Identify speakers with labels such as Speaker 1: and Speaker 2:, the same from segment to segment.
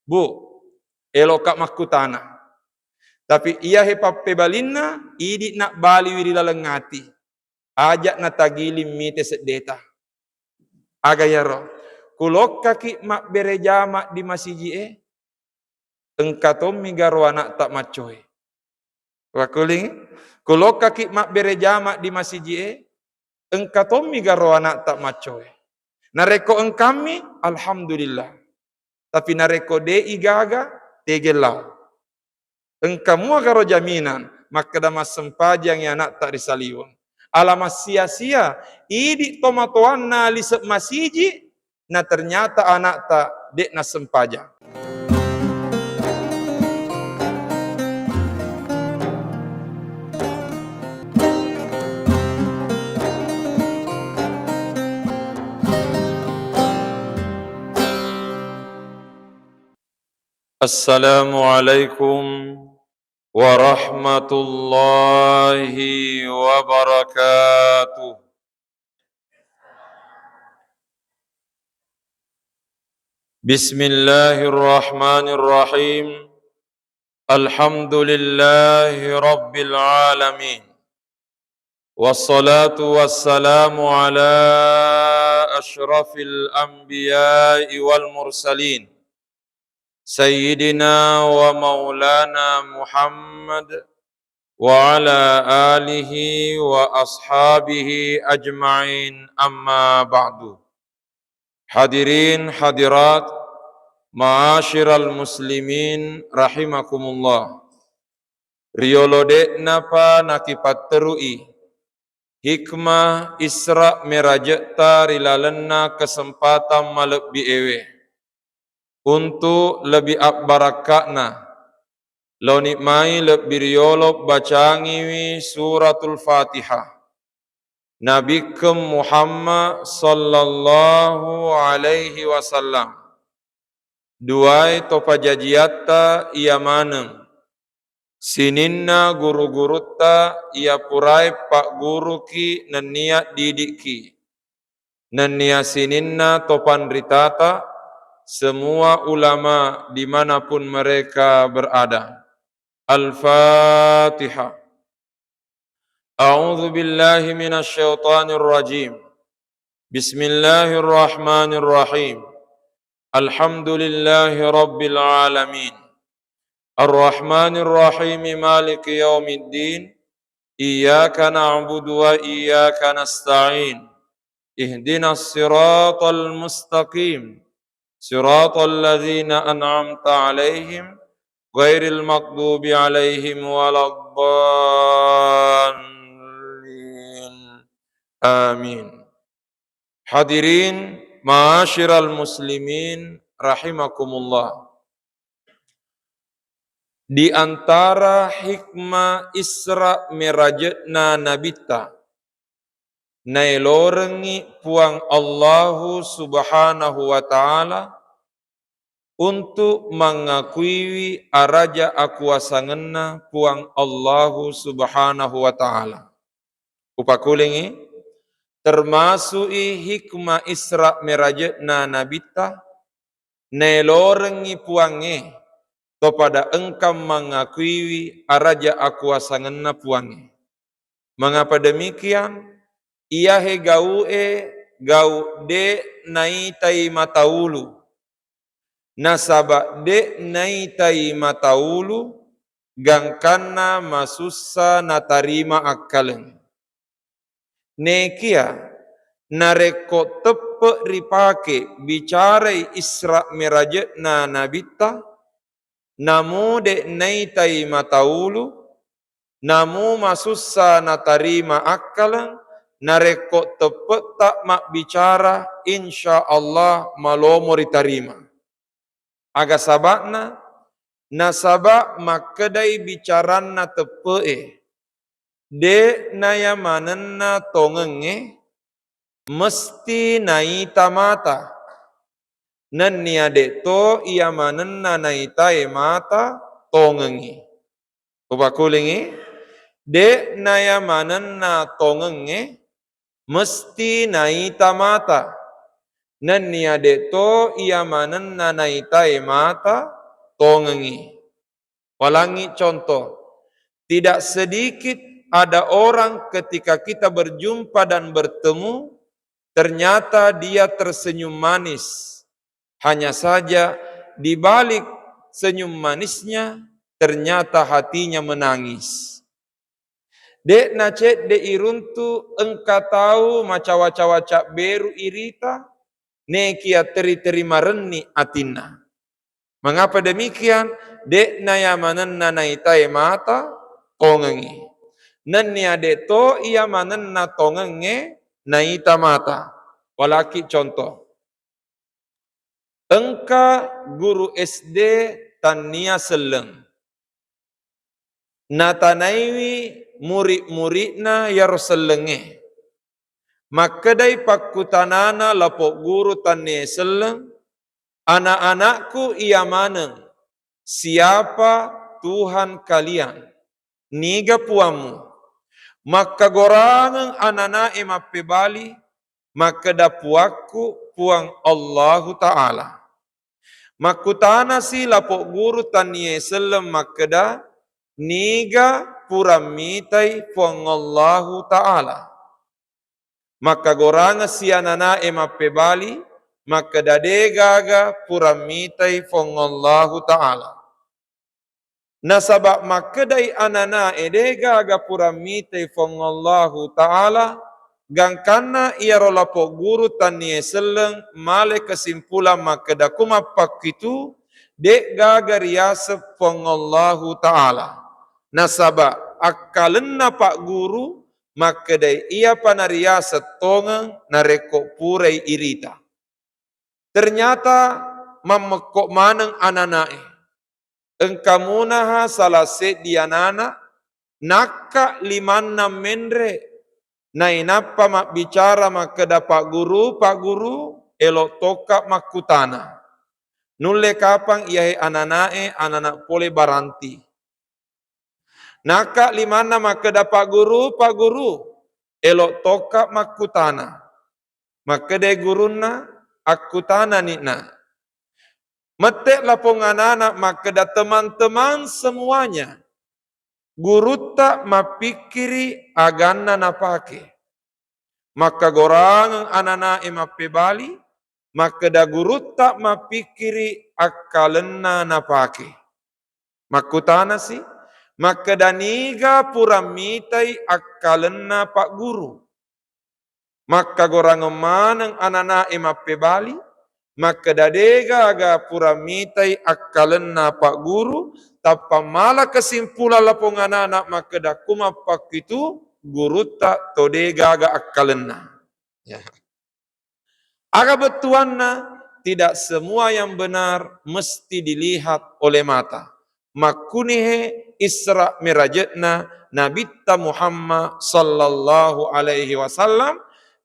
Speaker 1: Bu, elokak makutana. Tapi ia hepape balinna, idi nak bali wiri lalengati. Ajak na tagilim mite sedeta. Aga yaro. Kulok kaki mak bereja mak di masiji engkatom migaro anak tak macoy. Wakuling. Kulok kaki mak bereja mak di masiji engkatom migaro anak tak macoy. Nareko engkami, alhamdulillah. Tapi nareko de igaga, tegelau. Engkamu agaro jaminan, maka damas sempajang yang anak tak risaliun. Alamas sia-sia, idi tomatoan na lisep masiji, na ternyata anak tak dek na sempajang. Assalamualaikum warahmatullahi wabarakatuh. Bismillahirrahmanirrahim. Alhamdulillahi rabbil alamin. Wassalatu wassalamu ala ashrafil anbiya'i wal mursalin. Sayyidina wa maulana Muhammad wa ala alihi wa ashabihi ajma'in, amma ba'du. Hadirin hadirat ma'asyiral muslimin rahimakumullah. Riolode napa nakipat terui hikmah Isra merajekta rilalenna kesempatan malebbi ewe untuk lebih barakakna lo nikmai lebih riolok bacangiwi suratul Fatihah Nabi Muhammad sallallahu alaihi wasallam duai topa jajiatta ia manem sininna guru-gurutta ia purai pak guru ki neniat didik ki nenia sininna topan ritata semua ulama dimanapun mereka berada. Al-Fatihah. A'udzu billahi minasy syaithanir rajim. Bismillahirrahmanirrahim. Alhamdulillahi rabbil alamin. Ar-Rahmanir Rahim maliki yaumiddin. Iyyaka na'budu wa iyyaka nasta'in. Ihdinas siratal mustaqim. Siratal ladzina an'amta 'alaihim ghairil maghdubi 'alaihim waladdallin. Amin. Hadirin ma'asyiral muslimin rahimakumullah. Di antara hikmah Isra Mirajna nabita nailorengi puang Allahu subhanahu wa ta'ala untuk mengakui araja akuasangenna puang Allahu subhanahu wa ta'ala. Upakulingi termasuk hikmah Isra Mirajna nabita nailorengi puange kepada engkau mengakui araja akuasangenna puange. Mengapa demikian? Ia he gau de naitai mataulu. Nasaba de naitai mataulu gangkana masussa natarima akalen. Nekia nareko tepe ripake bicarai Isra Mirajna nabita namu de naitai mataulu namu masussa natarima akalen. Nareko tepet tak mak bicara insya Allah malomo ritarima. Aga sabakna nasabak mak kedai bicaranna tepe de naya manenna tongenge mesti naita mata nan niade to ia manenna naita mata tongenge. Upakulingi de naya manenna tongenge mesti naita mata nan niade to ia manenna naita mata tongengi. Walangi contoh, tidak sedikit ada orang ketika kita berjumpa dan bertemu, ternyata dia tersenyum manis. Hanya saja di balik senyum manisnya, ternyata hatinya menangis. Dek nacet de iruntu engka tahu maca waca-waca beru irita, nekia teri-teri mareni atina. Mengapa demikian? Dek naya manenna naitai mata tongengi. Nenya de to ia manenna tongenge naita mata. Walaki contoh. Engka guru SD tania seleng. Natanaiwi murid-muridna yar selenge. Makadai pakutanana lapo guru tania seleng. Anak-anakku ia maneng. Siapa Tuhan kalian? Niga puamu. Maka gorangang anana emape bali. Maka dapuaku puang Allahu Ta'ala. Makutana si lapo guru tania seleng makada. Niga puramitai puang Allahu Ta'ala. Maka goranga si anana emape bali. Maka dadegaga puramitai puang Allahu Ta'ala. Nasabak makadai anana edegaga puramitai puang Allahu Ta'ala. Gangkana ia rolapo guru tania seleng male kesimpulan makada kumapak itu. Dek gaga riasa puang Allahu Ta'ala. Nasaba akalenna pak guru makadai ia panariasa tongang nareko purai irita. Ternyata mamekok maneng ananae. Engkamunaha salah dianana naka limanna mendre. Nainapa mak bicara makada pak guru elok toka makutana. Nulle kapang iahe ananae anak pole baranti. Naka limana makada pak guru elok toka makutana. Makade guruna akutana nina. Metek lapong anak makada teman-teman semuanya. Guru tak mapikiri agana napake. Maka gorang anak emape bali. Makada guru tak mapikiri akalena napake. Makutana si. Maka daniga puramitai akalena pak guru. Maka gorang manang anana emape bali. Maka dadega aga puramitai akalena pak guru. Tapa mala kesimpulan lapong anak maka dakuma pak itu. Guru tak todega aga akalena. Ya. Aga betuanna tidak semua yang benar mesti dilihat oleh mata. Makunihe Isra Mirajatna Nabitta Muhammad sallallahu alaihi wasallam.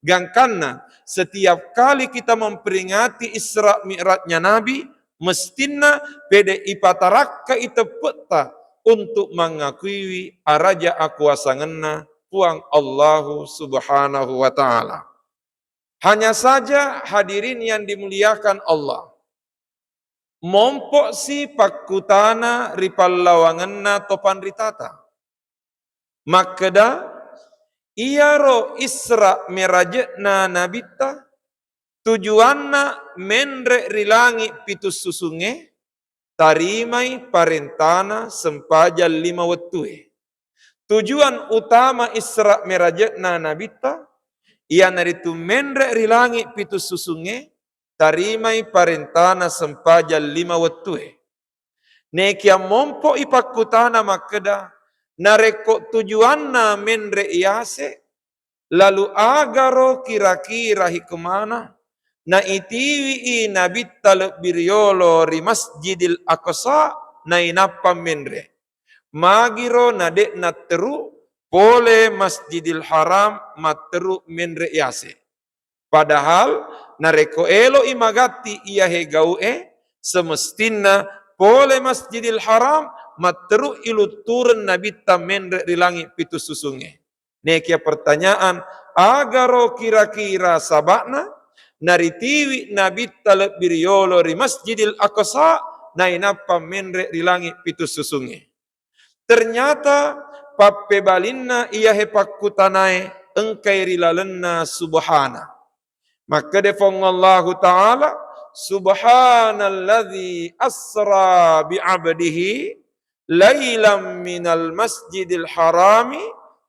Speaker 1: Gangkanna setiap kali kita memperingati Isra Mi'rajnya Nabi, mestina pede ipataraka ita peta untuk mengakui araja akuasangenna puang Allahu subhanahu wa ta'ala. Hanya saja hadirin yang dimuliakan Allah. Mompok si pakutana ripallawangenna topan ritata. Makada iaro Isra Mirajatna Nabitta tujuanna menre rilangi pitus susunge tarimai parentana sempajal 5 wettue. Tujuan utama Isra Mirajatna Nabitta ia naritu menre rilangi pitus susunge tarimai parentana sempajal 5 wettue. Nekia mompo ipakutana makeda nareko tujuanna menre iase lalu agaro kira-kira hikmana na itiwi nabitta lebiriolo ri Masjidil Aqsa na inapa menre magiro nadek na teru pole Masjidil Haram materu menre iase. Padahal nareko elo imagati ia hegaue semestina pole Masjidil Haram materu ilu turun nabitta menre rilangi pitus susunge. Nekia pertanyaan agaro kira-kira sabakna naritiwi nabitta lebiriolo ri Masjidil Aqsa nainapa menre di langit pitu susunge. Ternyata pappe balinna iya hepakutanae engkai rilalenna subhana. Maka defong Allah Ta'ala, subhanalladzi asra bi'abdihi laylam minal masjidil harami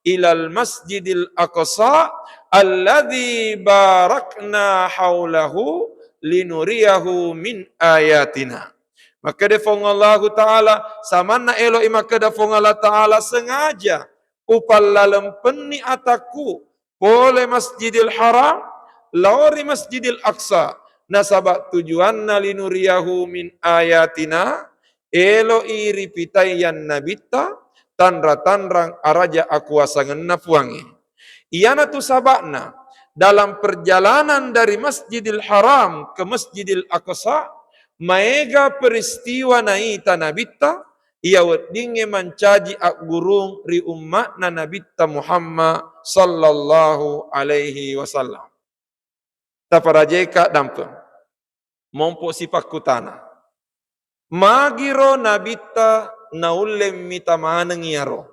Speaker 1: ilal masjidil aqsa alladzi barakna haulahu linuriyahu min ayatina. Maka defong Allah Ta'ala, samana elo imaka defong Allah Ta'ala sengaja upal lalem penni ataku boleh masjidil haram lauri masjidil aqsa nasabak tujuanna linuriyahu min ayatina elo iri pitayan nabita tanra-tanrang araja akuasangenna puangi. Iyana tu sabakna dalam perjalanan dari Masjidil Haram ke Masjidil Aqsa maega peristiwa naita nabita ia wedinge mancaji ak gurung ri ummatna nabita Muhammad sallallahu alaihi wasallam. Taparajeka dampeng mompo sipak kutana magiro nabita naulem mitamaneng yaro.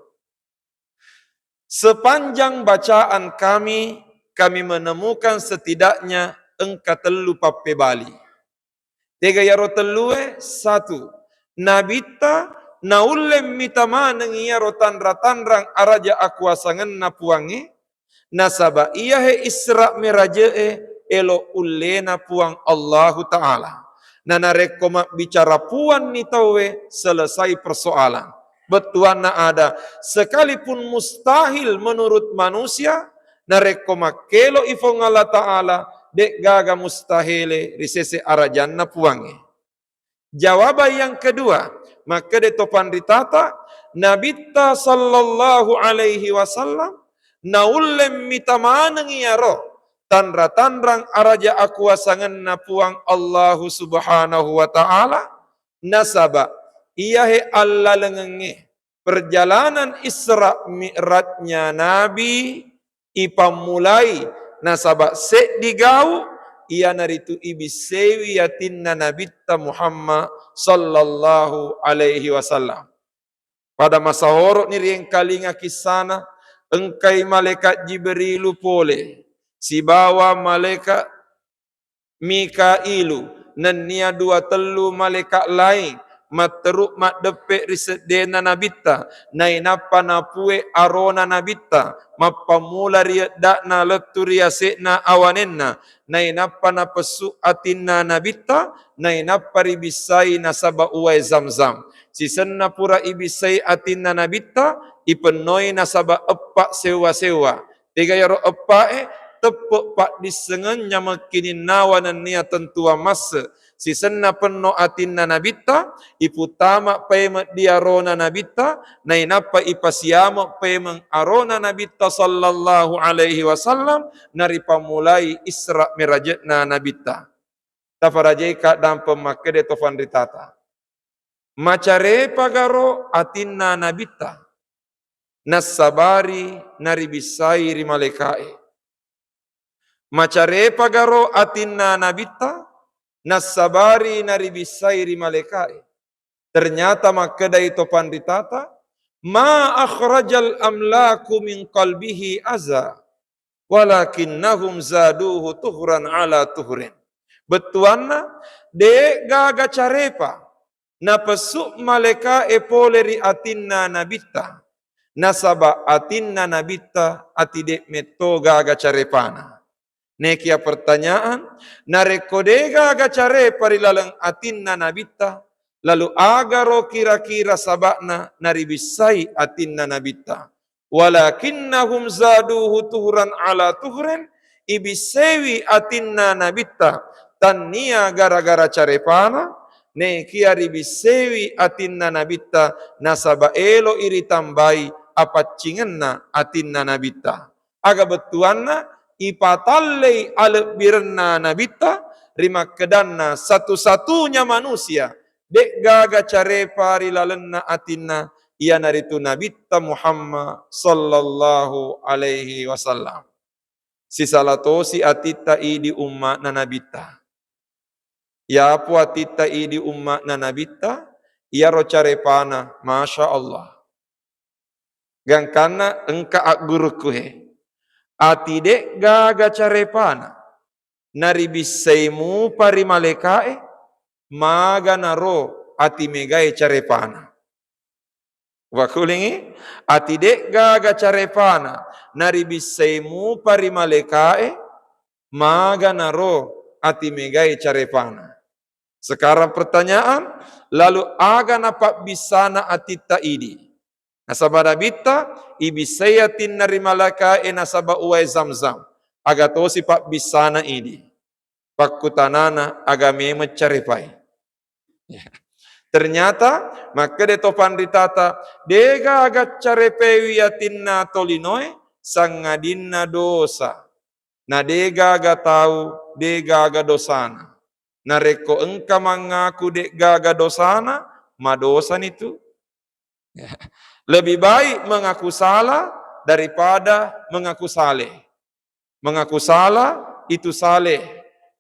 Speaker 1: Sepanjang bacaan kami menemukan setidaknya engka telu pappe bali. Tiga yaro telue, satu. Nabita naulem mitamaneng yaro tanra-tanrang araja akuasangan napuange. Nasaba iya he isra meraje elo ulena puang Allahu Ta'ala. Nana rekoma bicara puan ni tawe selesai persoalan. Betuan na ada. Sekalipun mustahil menurut manusia, na rekoma kelo ifong Allah Ta'ala, dek gaga mustahile risese arajanna puange. Jawaban yang kedua, maka de topan ditata, Nabita sallallahu alaihi wasallam, naulem mitamaneng yaro, tanra-tanrang araja akuasangan napuang Allahu subhanahu wa ta'ala, nasaba, iyahe Allah lengenge, perjalanan Isra Mi'rajnya Nabi, ipamulai, nasaba digau, ia naritu ibisewi yatinna nabita Muhammad sallallahu alaihi wasallam. Pada masa horok ni rieng kalinga kisana, engkai malaikat Jibrilu pole, si bawa malaikat Mikailu, nenia dua telu malaikat lain, materuk mat depek risedena nabita, nainapa napue arona nabita, mapamula riadakna leturia sekna awanenna, nainapa napesu atinna nabita, nainapa ribisai nasaba uai zamzam. Sisenna pura ibisai atinna nabita, ipenoi nasaba epak sewa-sewa. Tiga yaro epak tepuk pak disengennya makinin nawanan nia tentua masa. Sisenna penno atinna nabita, iputama pemet diarona nabita, nainapa ipasiamo pemeng arona nabita sallallahu alaihi wasallam, naripamulai Isra Mirajatna nabita. Tafarajeka dan pemakede tofan ritata. Macare pagaro atinna nabita, nasabari naribisai rimalekae. Macare pagaro atinna nabita, nasabari naribisai rimalekae. Ternyata makeda itu panditata, ma akhrajal amlaku min qalbihi aza, walakinnahum zaduhu tuhran ala tuhrin. Betuanna, de gaga carepa, na pesuk maleka epoleri atinna nabita, nasaba atinna nabita atidek meto gaga carepana. Nekia pertanyaan, narekodega agacare parilalang atinna nabita, lalu agaro kira-kira sabakna naribisai atinna nabita. Walakinnahum zaduhu tuhran ala tuhrin, ibisewi atinna nabita, tannia gara-gara carepana, nekia ribisewi atinna nabita, nasaba elo iri tambai apacingenna atinna nabita. Aga betuanna, ipatallei alep birna nabita rima kedanna satu-satunya manusia dek gaga carepa rilalenna atinna ia naritu nabita Muhammad sallallahu alaihi wasallam. Si salatosi atita idi umma na nabita. Ya puatita idi umma na nabita, ya ro carepana, Masya Allah. Gangkana engka ak guruku he. Atide gaga carepana. Naribisaimu pari malekae, maga naro ati megae carepana. Wakulingi, atide gaga carepana. Naribisaimu pari malekae, maga naro ati megae carepana. Sekarang pertanyaan, lalu aga napa bisana atita idi? Nasabada bita, ibisayatin narimalaka nasaba uwai zamzam. Aga tosi pak bisana idi. Pakutanana aga memet carepai. Ternyata, maka de topan ditata, dega aga carepai yatinna tolinoe, sangadinna dosa. Na dega aga tahu, dega aga dosana. Nareko engka mengaku dek gaga dosana, madosan itu. Lebih baik mengaku salah daripada mengaku saleh. Mengaku salah itu saleh,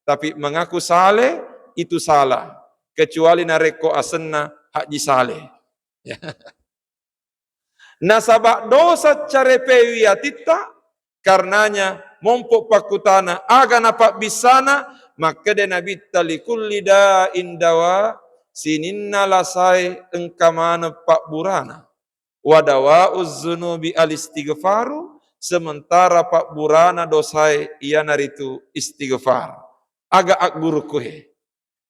Speaker 1: tapi mengaku saleh itu salah. Kecuali nareko asenna haji saleh. Nasabak dosa carepewi atita, karenanya mompok pakutana aga napak bisana, maka de nabi talikul lida indawa sininna lasai engkamana pak burana wadawa uzzunubi alistighfaru, sementara pak burana dosai ia naritu istighfar. Aga ak gurukuhe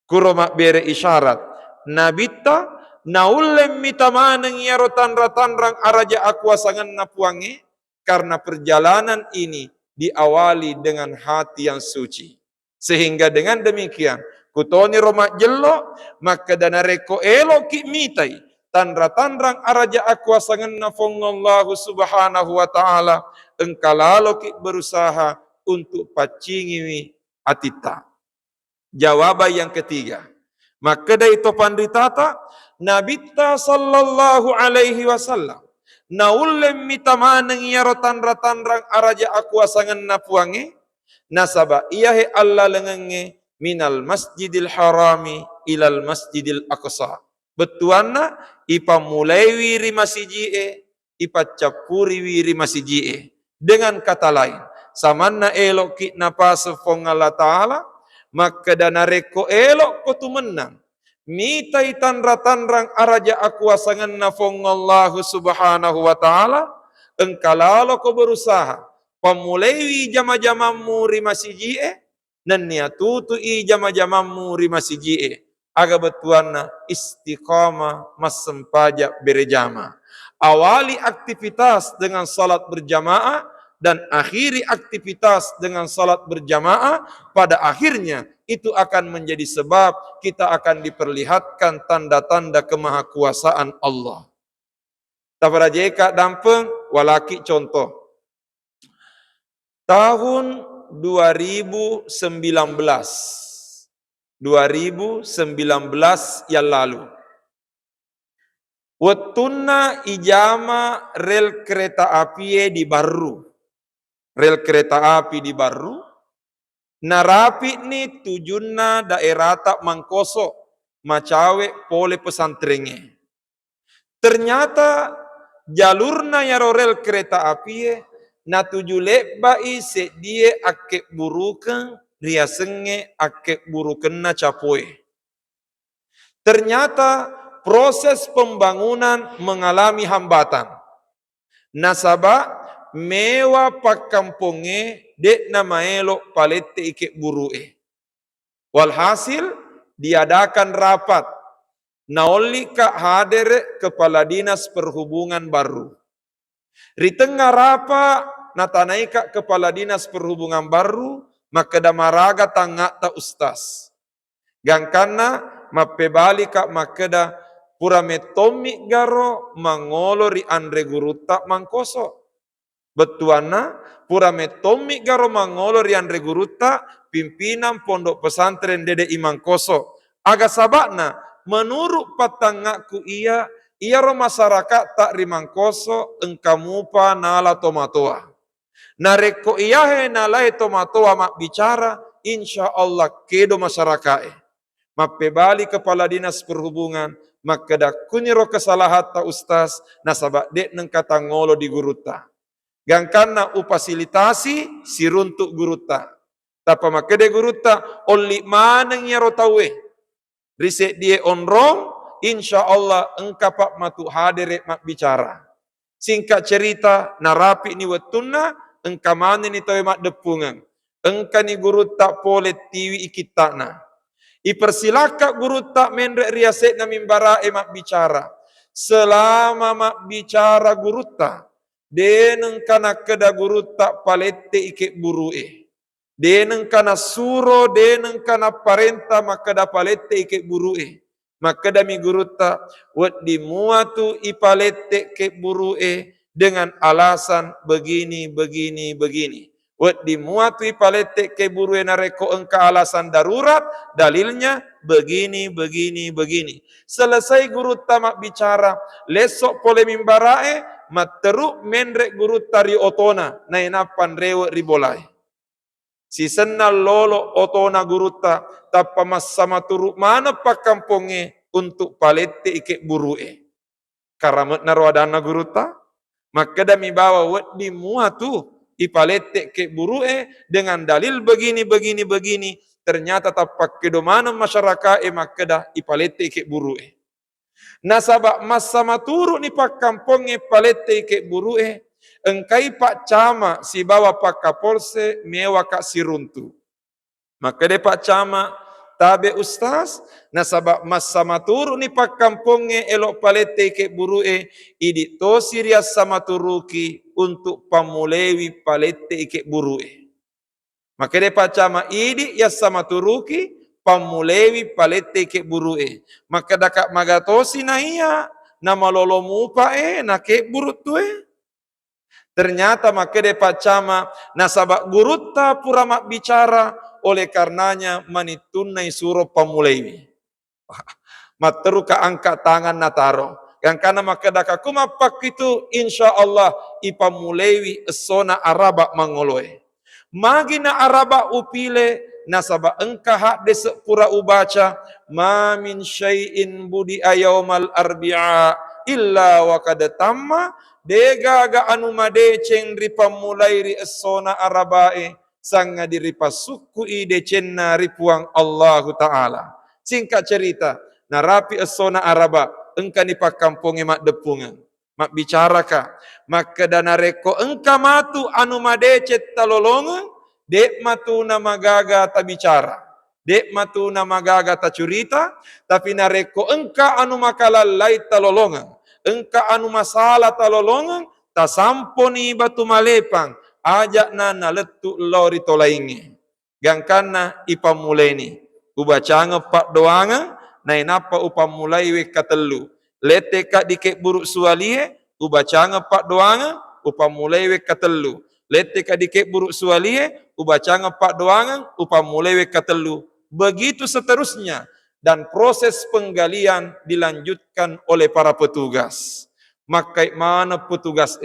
Speaker 1: kuromak bere isyarat nabita naulem mitamaneng yaro tanra-tanrang araja akwasangan napuange, karena perjalanan ini diawali dengan hati yang suci. Sehingga dengan demikian, kutoni romak jello, maka dana reko elo ki mitai, tanra-tanrang araja akwasangan nafongallahu subhanahu wa ta'ala, engkalalo ki berusaha untuk pacingi atita. Jawaban yang ketiga, maka dari topan ditata, Nabita sallallahu alaihi wasallam, naulem mitamaneng yaro tanra-tanrang araja akwasangan napuange, nasaba iyahe Allah lengenge minal masjidil harami ilal masjidil aqsa. Betuanna ipa mulai wiri masijie, ipa capuri wiri masijie. Dengan kata lain, samanna elok ki napase fong Allah Ta'ala, maka dana reko elok ko tu menang. Mitai tanra-tanrang araja akwasangan nafong Allah subhanahu wa ta'ala, engkalalo ko berusaha pamulaiwi jama-jamamu rimasijie, dan niatutu i jama-jamamu rimasijie, aga betuana istiqamah masempajak berjama. Awali aktivitas dengan salat berjamaah, dan akhiri aktivitas dengan salat berjamaah, pada akhirnya itu akan menjadi sebab kita akan diperlihatkan tanda-tanda kemahakuasaan Allah. Tabarajeka dampeng walaki contoh. Tahun 2019 yang lalu, wetunna ijama rel kereta api di Barru. Rel kereta api di Barru, narapi ni tujunna daerah tak Mangkoso, macawe pole pesantrennya. Ternyata jalurna yaro rel kereta api na tuju lebai sedie akek buruken riasenge akek buruken na capoe. Ternyata proses pembangunan mengalami hambatan. Nasaba mewa pakamponge dek nama elok palete ike burue. Walhasil diadakan rapat. Naoli ka hadir kepala dinas perhubungan Barru. Di tengah rapat natanai ka kepala dinas perhubungan Barru, maka damaraga tangga ta ustaz. Gangkana mapebali ka makeda pura metomi garo mangolo ri andre guruta Mangkoso. Betuana pura metomi garo mangolo riandre guruta pimpinan pondok pesantren Dede Imangkoso. Aga sabakna menurut patangaku iya ro masyarakat tak rimangkoso engkamupa nala tomatoa. Nareko iya he nalai tomatoa mak bicara insya Allah kedo masyarakat. Mappe bali kepala dinas perhubungan, maka dah kuniro kesalahan ta ustaz, nasabak dek neng kata ngolo di guruta. Gangkana upasilitasi siruntuk guruta. Tapa maka de guruta, oli maneng ya rotawe. Risek dia onrong, insya Allah engkau pak matu hadir mak bicara. Singkat cerita, narapi ni wetuna, engkau mana ni tahu mak depungan. Engkau ni guru tak boleh tiwi ikitana. Ipersilaka guru tak mendrek riaset na mimbara mak bicara. Selama mak bicara guru tak, deneng kana keda guru tak palete ike burue. Deneng kana suro, deneng kana parenta maka da palete ike burue. Maka dami guru tak, wad dimuatu ipalete ke burue dengan alasan begini, begini, begini. Wad dimuatu ipalete ke burue nareko engka alasan darurat, dalilnya begini, begini, begini. Selesai guru tamak bicara, lesok pole mimbarae, materu mendrek guru tari otona, nainapan rewe ribolai. Si senal lolo otona guru ta, tapa masama turu mana pak kamponge untuk palete ike burue. Karamat narwadana guru ta, maka dami bawa wad dimuatu ipalete ke burue dengan dalil begini, begini, begini. Ternyata tapak kedomana masyarakat maka dah ipalete ke burue. Nasabak masama turu ni pak kamponge palete ke burue. Engkai pak cama si bawa pak kapolse mewa kak siruntu. Maka de pak cama tabe ustaz nasabak masama turu ni pak kamponge elok palete ke burue idi to sirias sama turuki untuk pamulewi palete ke burue. Maka de pak cama idi ya sama turuki pamulewi palete ke burue. Maka dakak magatosi na iya nama lolomu pa na ke burut tue. Ternyata maka de pacama nasabak guruta pura mak bicara oleh karenanya manitunai suruh pamulewi. Materu ka angkat tangan nataro. Yang karena maka daka kumapak itu insya Allah ipamulewi esona araba mangoloe. Magina araba upile nasabak engkah hak desek pura ubaca ma min syai'in budi ayaumal arbi'a illa wa kad tamma degaga anu madeceng ripa mulai ri esona arabae sanga diripa suku ide cenna ripuang Allah Ta'ala. Singkat cerita, narapi esona araba engka ni pakamponge mak depungan. Mak bicara ka, maka danareko engka matu anu madecet talolongan, dek matu na magaga ta bicara. Dek matu na magaga ta curita, tapi nareko engka anu makalalai talolongan. Engka anu masalah talolongan, tasamponi batu malepang, ajak nana letu lori tolainge. Gangkana ipamuleni, ubacanga pak doanga, nainapa upamulai we katelu. Lete ka dikek buruk sualie, ubacanga pak doanga, upamulai we katelu. Lete ka dikek buruk sualie, ubacanga pak doanga, upamulai we katelu. Begitu seterusnya. Dan proses penggalian dilanjutkan oleh para petugas. Maka mana petugas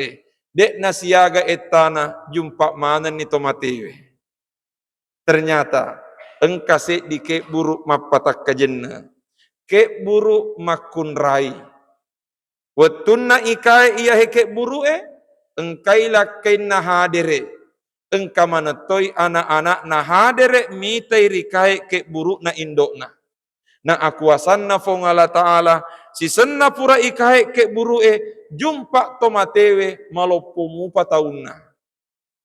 Speaker 1: dek nasiaga etana jumpa mana ni tomatewe. Ternyata engkase di ke buruk mapatak kajenna. Ke buruk makun rai. Watunna ikai iya heke buruk engkai lakai nahadere. Engka manatoi anak-anak nahadere mitai rikai ke buruk na indokna. Na akuasan na fongala ta'ala si senna pura ikahe ke burue jumpa tomatewe malopomu pataunna.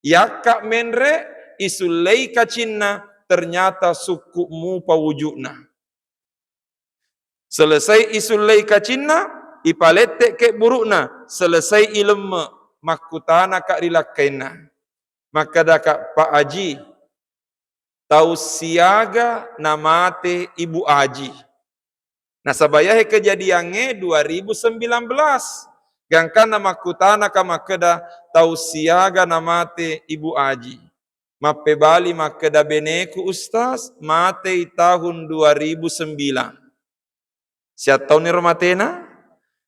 Speaker 1: Yaka menre isulei kacinna ternyata sukumu pawujudna. Selesai isulei kacinna ipalete ke burukna selesai ilmu makutana kak rilakaina. Maka daka Pak Haji tahu siaga namate Ibu Aji. Nah sabayahe kejadiannya 2019. Gangkan nama kutana kama keda tahu siaga namate Ibu Aji. Mape bali makeda beneku ustaz mate tahun 2009. Siat tahun ni romatena?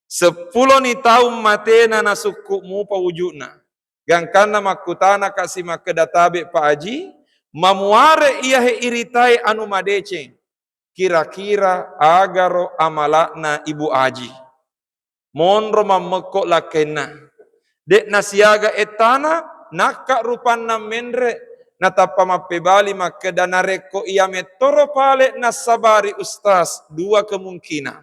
Speaker 1: 10 ni tahun matena na sukumu pawujudna. Gangkan nama kutana kasih makeda tabe Pak Haji. Mamuare ia he iritai anu madeceng. kira-kira agaro amalakna ibu aji. Monro mamekok lakena. Dek nasiaga etana, nakak rupanna menre, natapa mapebali makeda nareko ia metoro pale nasabari ustaz. Dua kemungkinan.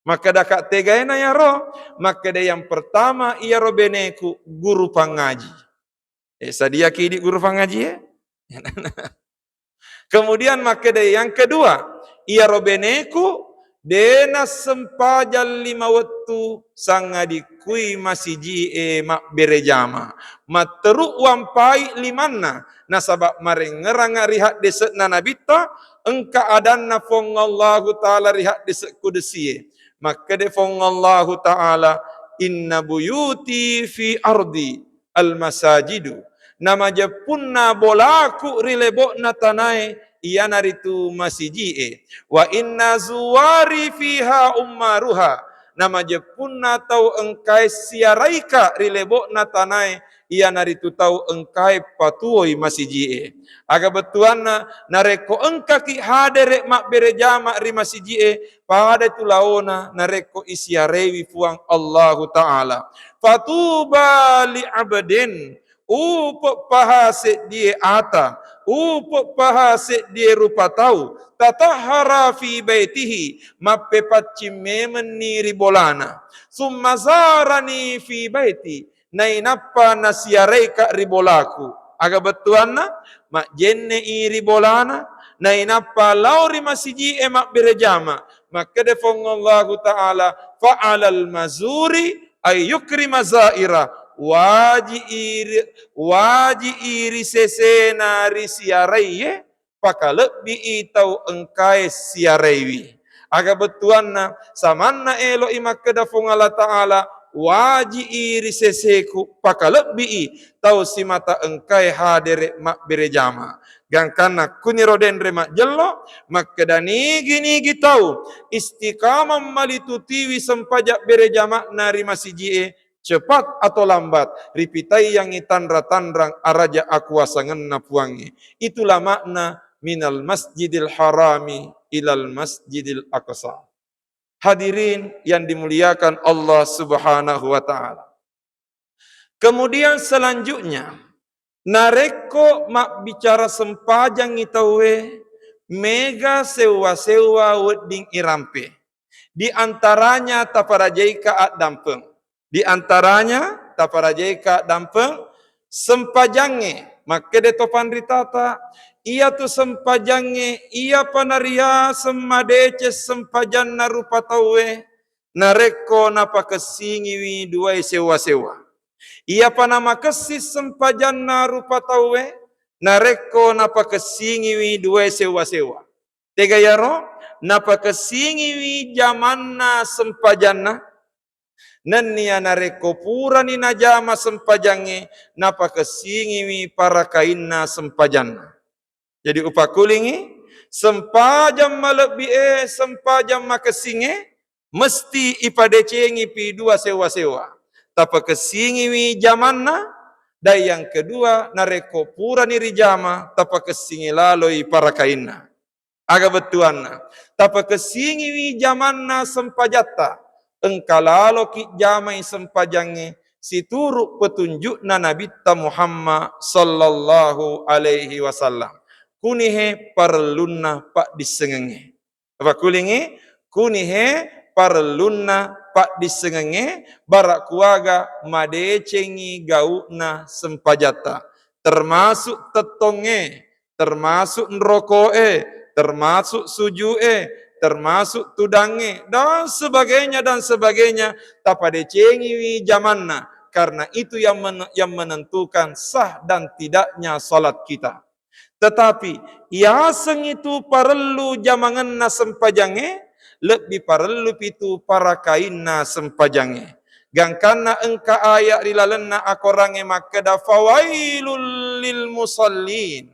Speaker 1: Maka dak tegaena ya roh, maka yang pertama ia robeneku guru pangaji. Sadia kidi guru pangaji ya. Kemudian maka yang kedua, ia robeneku dena sempajal 5 waktu sanga dikui masiji mak berejama. Materu wampai limanna nasabab marengerang rihat desekna nabita engka adanna fongallahu ta'ala rihat desek kudesie. Maka de fongallahu ta'ala inna buyuti fi ardi al masajidu. Nama jepunna bolaku rilebok na tanai iya naritu masiji wa inna zuwari fiha ummaruha. Nama jepunna tau engkai siaraika rilebok na tanai iya naritu tau engkai patuoi masiji aga betuanna nareko engkaki hadere mak berejama ri masiji pada tulaona nareko isiarewi fuang Allahu ta'ala fatuba li abdin upuk pahasik dia ata, upuk pahasik dia rupa tahu, tatahara fi baitihi, mappe pacime meniri bolana, summa zarani fi baiti, nainappa nasiareka ribolaku, aga betuanna, mak jenne iri bolana, nainappa lauri masiji mak berejama, maka defongallahu ta'ala, fa'alal mazuri ayyukri mazaira, waji iri sesena ri siaraiye paka lebih itau engkai siaraiwi aga betuanna samanna elo imakeda fungala ta'ala waji iri seseku paka lebih tau simata engkai hadere mak berejama gangkana kuniroden remak jello makeda nigi tau istiqamah malitutiwi sempajak berejama nari masiji cepat atau lambat, ripitai yang tandra-tandrang araja akuasangan napuangi. Itulah makna minal masjidil harami ilal masjidil aqsa. Hadirin yang dimuliakan Allah subhanahu wa ta'ala. Kemudian selanjutnya, nareko mak bicara sempajang itawe, mega sewa-sewa wedding irampe. Di antaranya taparajaika at dampeng. Di antaranya taparajaika dampeng sempajange maka de topan ritata ia tu sempajange ia panaria semadece sempajan narupa tawe nareko napa kesingiwi dua sewa-sewa ia panama kesis sempajan narupa tawe nareko napa kesingiwi dua sewa-sewa tega yaro napa kesingiwi jamanna sempajanna Nania nareko pura ni najama sempajange napa kesingiwi para kainna sempajanna. Jadi upakulingi sempajam malebi sempajam makesinge mesti ipadecengi pi dua sewa-sewa. Tapa kesingiwi jamanna dan yang kedua nareko pura ni rijama tapa kesingi laloi para kainna. Aga betuanna tapa kesingiwi jamanna sempajatta engkalalo ki jamai sempajange situru petunjukna Nabi Muhammad sallallahu alaihi wasallam kunihe parlunna pak disengenge apa kulingi kunihe parlunna pak disengenge barak kuaga madecengi gauna sempajata termasuk tetonge termasuk nrokoe termasuk sujue termasuk tudange dan sebagainya tapade cengiwi jamanna karena itu yang menentukan sah dan tidaknya salat kita tetapi iaseng itu perlu jamanganna sempajange lebih perlu pitu para kainna sempajange gangkana engka ayat rilalenna akorange makada fawailul lil musallin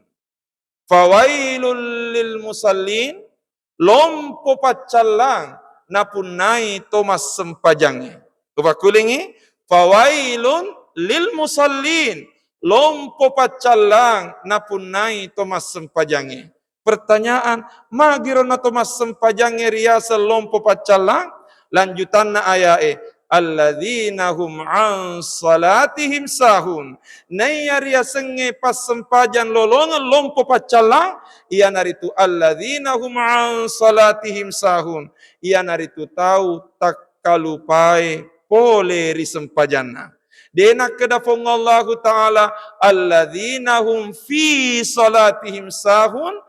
Speaker 1: lompo pacalang napunai Thomas sempajange. Upakulingi fawailun lil musallin lompo pacalang napunai Thomas sempajange. Pertanyaan, magiron atau mas sempajangnya riasa lompo pacalang, lanjutan na ayae, alladzina hum an salatihim sahun. Naya riasenge pas sempajan lolongan lompo pacalang, ia naritu alladzina hum an salatihim sahun. Ia naritu tahu tak kalupai pole ri sempajana. Dena kedafong Allah Ta'ala alladzina hum fi salatihim sahun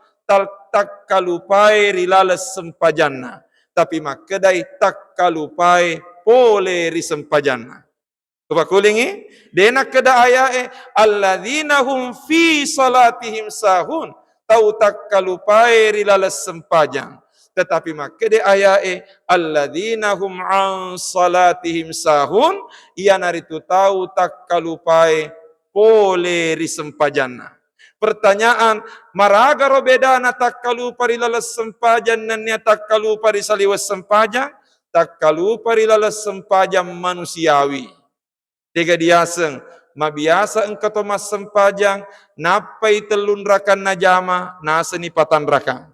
Speaker 1: tak kalupai rilalas sempajana. Tapi makedai tak kalupai pole ri sempajana. Coba kulingi. Dena keda ayae alladzina hum fi salatihim sahun. Tau tak kalupai rilalas sempajan. Tetapi makede ayae alladzina hum an salatihim sahun, ia naritu tahu tak kalupai pole ri sempajana. Pertanyaan, maraga robeda na tak kalupa ri lalas sempajan nannya tak kalupa ri saliwas sempajan, tak kalupa ri lalas sempajan manusiawi. Tiga diaseng, mabiasa engkau tomas sempajang, napai telun rakan najama, naseni patan rakan.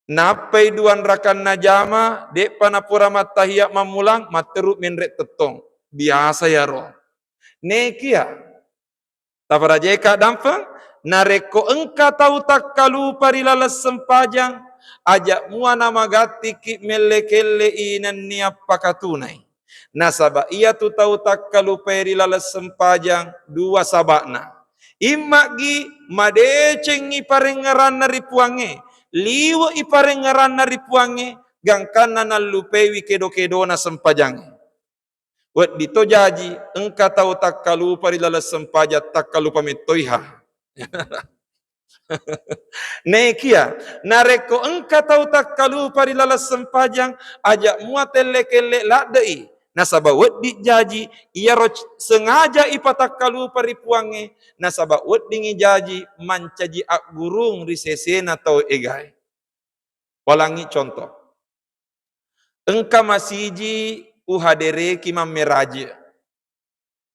Speaker 1: Napai duan rakan najama, dek panapura matahiyat mamulang, materuk menrek tetong. Biasa ya roh. Nekia. Taparajeka dampang, nareko engka tahu tak kalu parilalas sempajang, ajak mua nama gati ki melekele inan niap pakatunai. Nasaba ia tu tahu tak kalu parilalas sempajang, dua sabakna. Imagi madeceng iparengaran naripuange. Liwa iparengaran naripuange, gangkana na lupewi kedo-kedo na sempajange. Wad dito jaji, engka tahu tak kalu parilalas sempajat tak kalu pamitoiha. Nekia, nareko engka tahu tak kalu parilalas sempajang, ajak muatelekele ladai. Nasaba wad di jaji, ia sengaja ipatak kalu paripuange. Nasaba wad dingi jaji, mancaji ak gurung risesena tau egai. Walangi contoh. Engka masiji uhadere kimam meraja.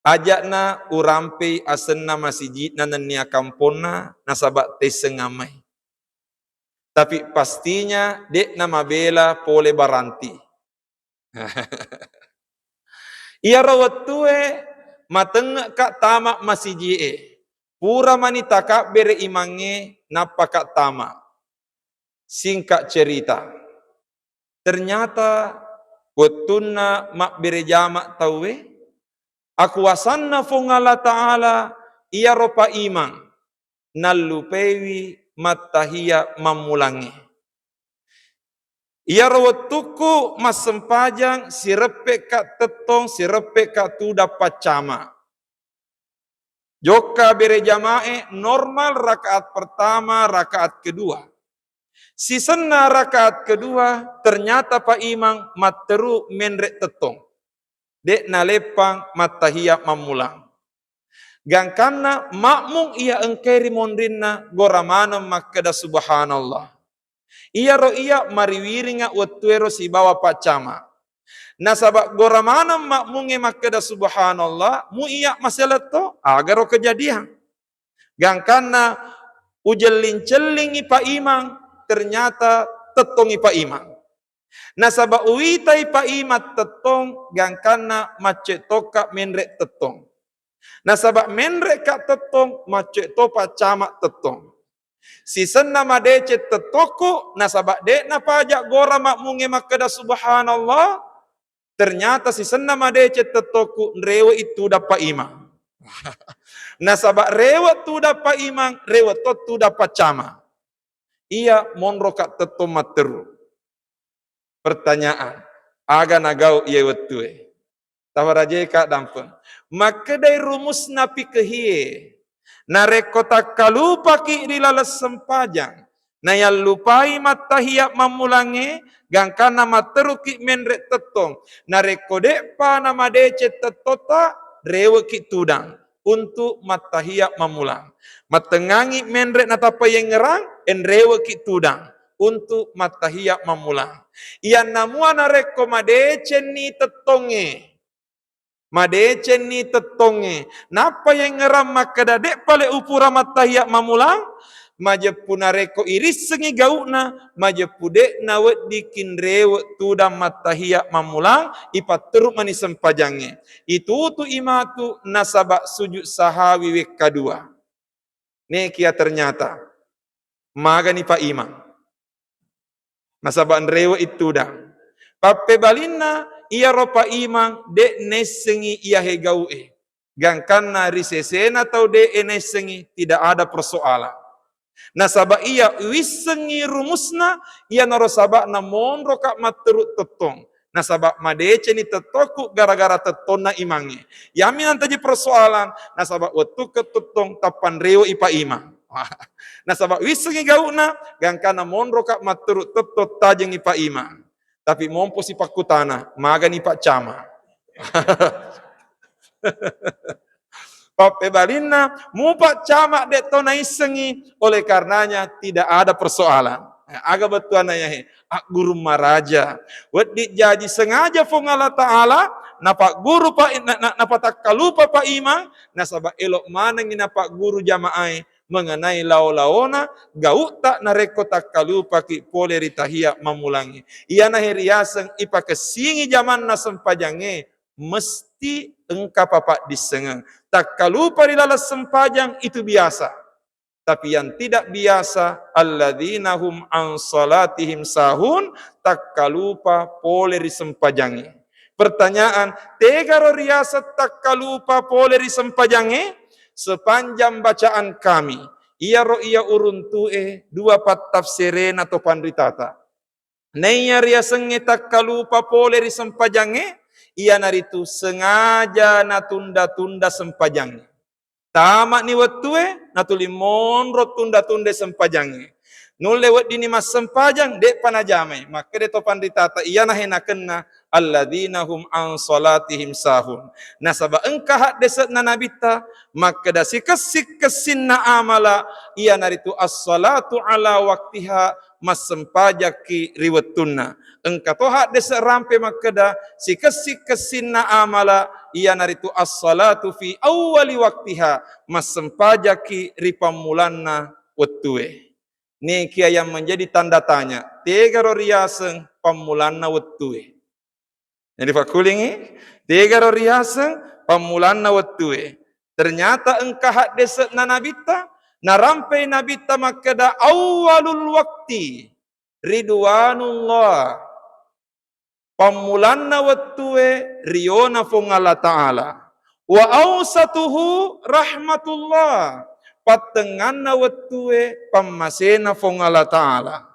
Speaker 1: Ajakna urampe asenna masjid na nania kampona nasaba tesengamai. Tapi pastinya dek nama bela pole baranti. Ia rawatue mateng kak tamak masjid pura manita kak bere imange napa kak tamak. Singkat cerita. Ternyata watunna mak bere jamak tawe aku wasanna fungala ta'ala ia ropa imang nalupewi matahia mamulangi. Ia rawatuku mas sempajang sirepe kat tetong sirepe kat tu dapat cama. Joka bere jamae normal rakaat pertama rakaat kedua. Si senna rakaat kedua ternyata pak imang materu menrek tetong. Dek nalepang matahia mamulang. Gangkana makmung ia engkeri mondrinna goramana makkada subhanallah. Ia ro ia mariwiringa watuero si bawa pacama. Nasabak goramana makmunge makkada subhanallah mu iya masalah to agar ro kejadian. Gangkana ujelin celingi pa imang ternyata tetongi pa imang. Nasaba uitai pa imat tetong gangkana macet toka menrek tetong. Nasaba menrek ka tetong macet topa camak tetong. Si senna madece tetoko nasaba dek na pajak gora makmunge makkada subhanallah ternyata si senna madece tetoko rewe itu dapat imang. Nasaba rewe tu dapat imang rewe tu dapat camak. Ia monro kat teto materu. Pertanyaan, aga nagau ia wetue. Tawaraje kak dampun. Maka dari rumus napi kehie. Nareko tak kalupa ki rilalas sempajang. Nayal lupai matahia mamulange. Gangkana materu ki menrek tetong. Nareko depa nama dece tetota rewe ki tudang. Untuk matahia mamulang. Matengangi menrek natapa yang ngerang. En rewe ki tudang. Untuk matahia mamulang. Iyan namua nareko madece ni tetonge. Madece ni tetonge. Napa yang ngeram maka dadek pale upura matahia mamulang? majepuna reko iris sengi gauna, majepude na dikin rewe tuda matahia mamulang, ipat teruk mani sempajange. Itu tu imatu nasabak sujud sahawi wek kedua. Nekia ternyata, magani pa imam. Nasabak rewe itu dah. Pape balinna, ia ropa imam, dek nesengi ia hegaue. Gangkana risesena atau de enesengi tidak ada persoalan. Nasaba ia wisengi rumusna ia narosaba na monro kak materut tetong. Nasaba madece ni tetoku gara-gara tetonna imange. Yamin antaji persoalan nasaba waktu ketetong tapan reo ipa imang. Nasaba wisengi gauna gangkana monro kak materut tetot tajeng ipa imang. Tapi mompo si pakutana maga ni pak cama. Pape balinna mupak camak dek tona isengi, oleh karenanya tidak ada persoalan. Aga betuan ya guru maraja. Wedi jadi sengaja fong Allah Ta'ala, napa guru pak napa tak kalupa pak imam, nasaba elok mana ngina pak guru jamaah mengenai lau-laona, gau tak nareko tak kalupa ki pole ritahia mamulangi. Ia nahiriaseng ipa kesingi zaman nasempajange, mesti engkau papak disengeng. Tak kalupa di lalas sempajang itu biasa. Tapi yang tidak biasa, alladzina hum an salatihim sahun, tak kalupa pole di sempajangi. Pertanyaan, tegaro riasa tak kalupa pole di sempajangi? Sepanjang bacaan kami, ia uruntue dua pat tafsiren atau pandritata. Neya riasenge tak kalupa pole di sempajangi? Ia naritu sengaja natunda-tunda sempajangnya. Tamak ni wettue natuli monro tunda-tunda sempajangnya. Nulle wet dini mas sempajang dek panajamai. Maka de topan ditata ia nahenakenna alladzina hum an salatihim sahun. Nasaba engka hak deset na nabita maka da sikes-sikesin na amala ia naritu as-salatu ala waktiha mas sempajaki riwettunna. Engka tohak deset rampe makada sikes-sikesin na amala ia naritu as-salatu fi awwali waktiha mas sempajaki ripamulanna wettue. Ni kia yang menjadi tanda tanya. Tegaro riaseng pamulanna wettue. Jadi fakulingi, tegaro riaseng pamulanna wettue. Ternyata engkau hak deset na nabita, narampai nabita makada awalul wakti ridwanullah. Pamulanna wettue riona fong Allah Ta'ala. Wa awsatuhu rahmatullah. Patenganna wettue pammasena fong Allah Ta'ala.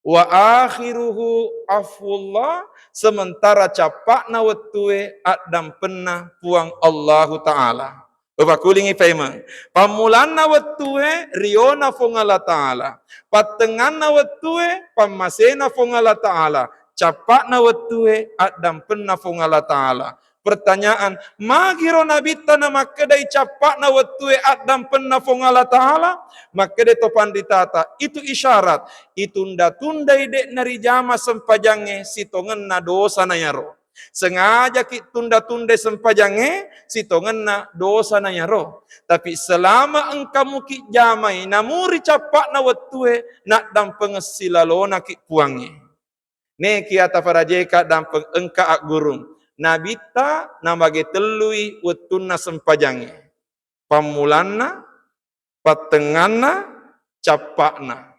Speaker 1: Wa akhiruhu afullah. Sementara capakna wettue adam pernah puang Allahu Ta'ala. Bapak kulingi payment. Pamulanna wettue riona fong Allah Ta'ala. Patenganna wettue pammasena fong Allah Ta'ala. Capakna wettue adam pernah fong Allah Ta'ala. Pertanyaan, magiro nabita na makadai capakna wettue adam pernah fong Allah Ta'ala? Makadai topan ditata, itu isyarat. Itunda-tundai dek nari jama sempajange, sitongen na dosa na yaro. Sengaja ki tunda-tunda sempajange, sitongen na dosa na yaro. Tapi selama engkau muki jamai, namuri capakna wettue, nak dam pengesilalona ki puangi. Ne kiata farajeka dam engka ak gurung. Nabita nabage telui wetunna sempajange. Pamulanna, patenganna, capakna.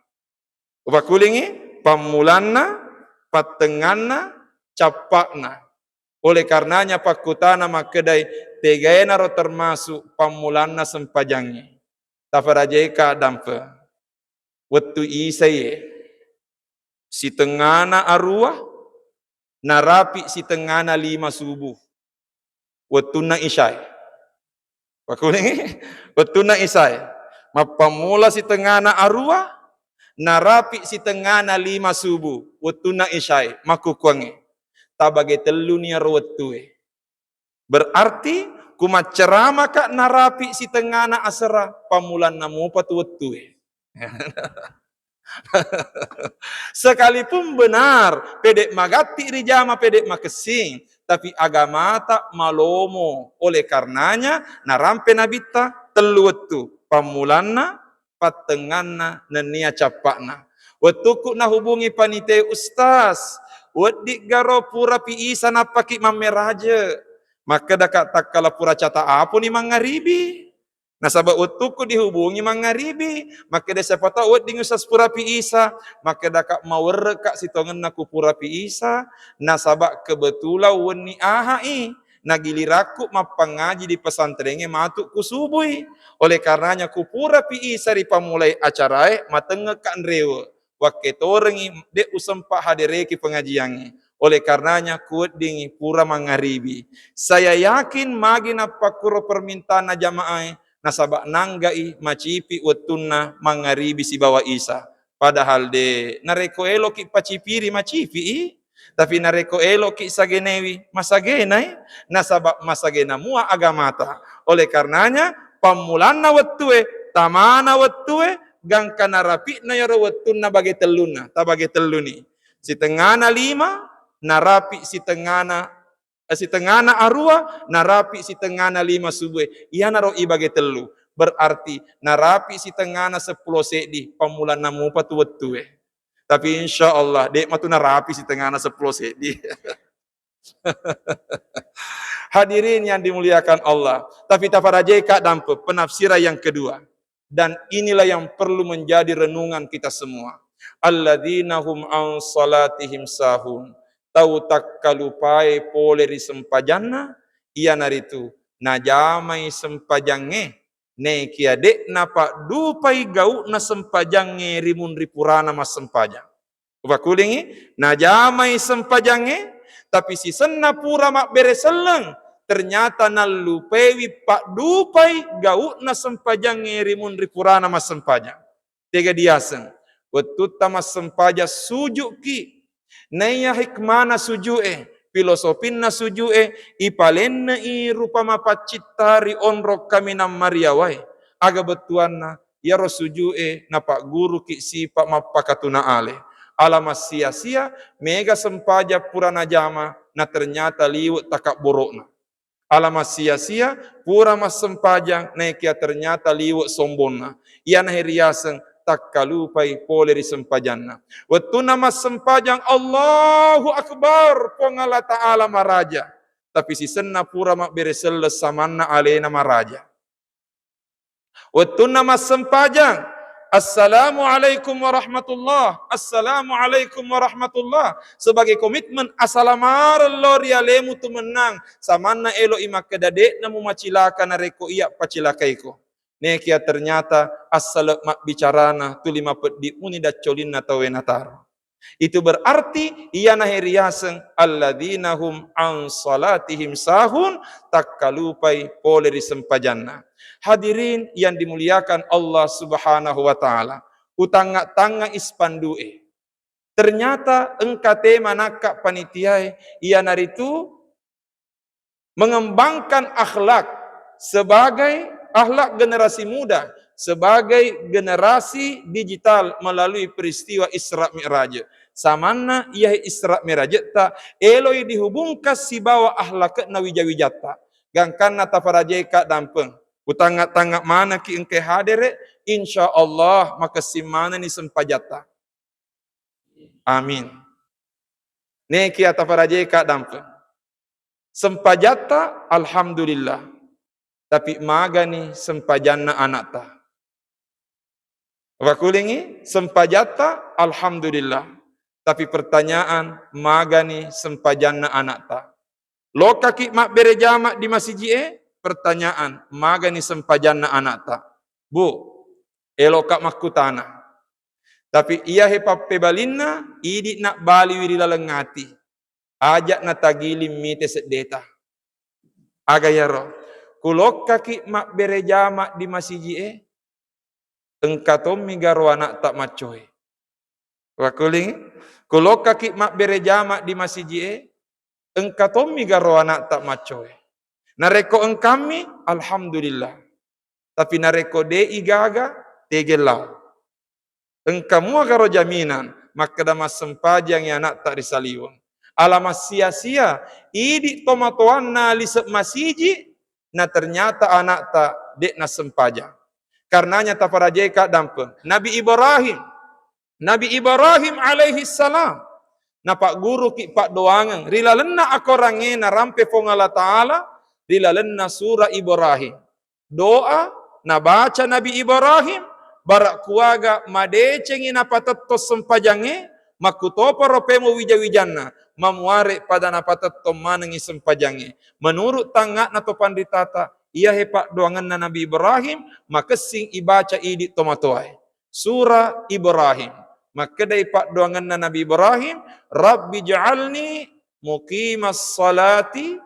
Speaker 1: Upakulingi, pamulanna, patenganna, capakna. Oleh karenanya pakutana makedai tegaena ro termasuk pamulanna sempajange. Tafarajeka dampe. Wetu isaye. Si tengana arwah, narapi si tengana 5 subuh. Wetuna isyai. Pakulingi, wetuna isyai. Mapamula si tengana arwah, narapi si tengana 5 subuh. Wetuna isyai. Makukuangi. Tabage telu niya rowetue. Berarti kumacerama kak narapi si tengana asera pamulan namu patu wetue. Sekalipun benar pedek magati rijama pedek makesing, tapi agama tak malomo. Oleh karenanya narampe nabita telu wetu pamulanna, patenganna nenia capakna. Wetuku na hubungi panitia ustaz, wedik garo pura pi isa napaki mameraja. Maka dekat tak kala pura cata apa ni mangaribi. Nasabak wetuku dihubungi mangaribi, maka dia siapa tahu wed dingusas pura pi isa, maka dekat mau rekak sitongan naku pura pi isa, nasabak kebetulan weni ahai. Nagiliraku mapangaji di pesantrennya matuk kusubui. Oleh karenanya kupura pi isa di pamulai acara matenggekan rewa. Waketorengi de usempa hadireki pengajiannya. Oleh karenanya kuat dingi pura mangaribi. Saya yakin magin apa kuro permintaan jamaah nasabak nanggai macipi wetunna mangaribi si bawa isa. Padahal de nareko elo ki pacipiri macipi tapi nareko elo ki sagenewi masagenai nasabak masagena mua agamata. Oleh karenanya pamulanna wettue tamana wettue gangkana rapi na yoro wetunna bagi teluna ta bagi teluni si tengana 5 narapi si tengana arua narapi si tengana 5 subuh iya naro i bagi telu berarti narapi si tengana 10 sedi pamulan namu patu wettue tapi insyaallah dek matu narapi si tengana 10 sedi. Hadirin yang dimuliakan Allah, tapi tafarajeka dampe penafsiran yang kedua. Dan inilah yang perlu menjadi renungan kita semua. Alladzina hum an salatihim sahun. Tau tak kalupai poleri sempajanna, ia naritu najamai sempajange, ne kiadek napa dupai gau na sempajange rimun ripurana mas sempajang. Upakulingi, najamai sempajange, tapi si senna pura mak bereseleng. Ternyata nalupewi pak dupai gauk na sempajang ngerimun ripurana mas sempajang. Tega diaseng. Wetuta mas sempaja sujuk ki. Naya hikmana sujue. Filosofin na sujue. Ipalenna i rupa mapacitari onrok kami nam mariawai. Aga betuan na. Yaro sujue na pak guru ki sipak mapakatuna ale. Alamas sia-sia. Mega sempaja purana jama. Na ternyata liwet takak borokna. Alamas sia-sia, pura mas sempajang, naikia ternyata liwat sombonna. Iyan heriaseng tak kalupai poleri sempajanna. Wettuna mas sempajang, Allahu Akbar, pongala ta'ala maraja. Tapi si senna pura mak bereseles samanna alena maraja. Wettuna mas sempajang, Assalamualaikum warahmatullah. Assalamualaikum warahmatullah. Sebagai komitmen asalamarallah rialemu tu menang. Samana elo imak kedadek namu macilaka nareko iya pacilakaiko. Nekia ternyata asal mak bicarana tu 5 peddi unida colinna tawenatar. Itu berarti ia nahiriaseng alladzina hum an salatihim sahun tak kalupai poleri sempajanna. Hadirin yang dimuliakan Allah Subhanahu wa taala. Utanga-tanga ispandue. Ternyata engkate manaka panitiae ia naritu mengembangkan akhlak sebagai akhlak generasi muda, sebagai generasi digital melalui peristiwa Isra Mi'raj. Samana ia Isra Mi'raj ta eloi dihubungkan si bawa akhlak na wijawijata. Gangkanna tafarajeka dampeng. Utanga-tanga mana ki engke hadere insyaallah maka simana ni sempajata. Amin. Neki tafarajeka dampeng. Sempajata alhamdulillah. Tapi magani sempajanna anakta. Wakulingi sempajata alhamdulillah. Tapi pertanyaan magani sempajanna anakta. Lokaki mak berejama di masjid pertanyaan magani sempajanna anakta. Bu, elokak makutana. Tapi ia hepape balinna idi nak bali wirila lengati. Ajak na tagili mite sedeta. Agayaro. Kulok kaki mak berejama di masjid engkatom migaro anak tak macoy. Wakuling kulok kaki mak berejama di masjid engkatom migaro anak tak macoy. Nareko engkami alhamdulillah. Tapi nareko de igaga tegelau. Engkamu agaro jaminan maka damas sempajang yang anak tak risaliun. Alamas sia-sia idi tomatoan na lisep masjid. Na ternyata anak tak dek na sempajang. Karenanya taparajeka dampeng. Nabi Ibrahim alaihi salam. Na pak guru ki pak doangan. Rila lenna akorange na rampe fongala ta'ala. Rila lenna surah Ibrahim. Doa na baca Nabi Ibrahim. Barak kuaga madecengi na patatto sempajange. Makutopa ropemo wijawijanna. Mamuare pada na patatto manengi sempajange. Menurut tangga na topan ditata. Ia hepak doangan na Nabi Ibrahim. Makesing ibaca idit tomatoai. Surah Ibrahim. Maka dari pak doangan Nabi Ibrahim, Rabbi ja'alni muqimas salati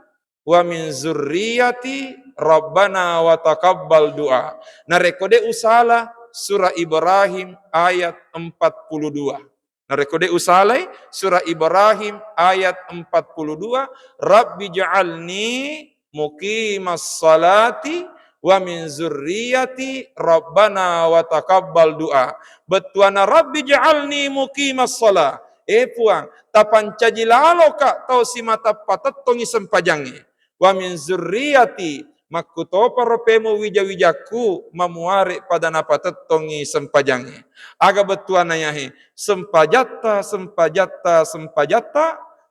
Speaker 1: wa min zurriyati Rabbana wa taqabbal du'a. Nah rekode usala surah Ibrahim ayat 42. Nah rekode usala surah Ibrahim ayat 42, Rabbi ja'alni muqimas salati wa min zurriyati Rabbana wa taqabbal du'a. Betuana Rabbi ja'alni muqimas shalah. Puang, tapancaji lalo kak tau si mata patattongi sempajangi. Wa min zurriyati makutopa ropemo wijawijaku mamuare pada napatattongi sempajangi. Aga betuana yahe sempajatta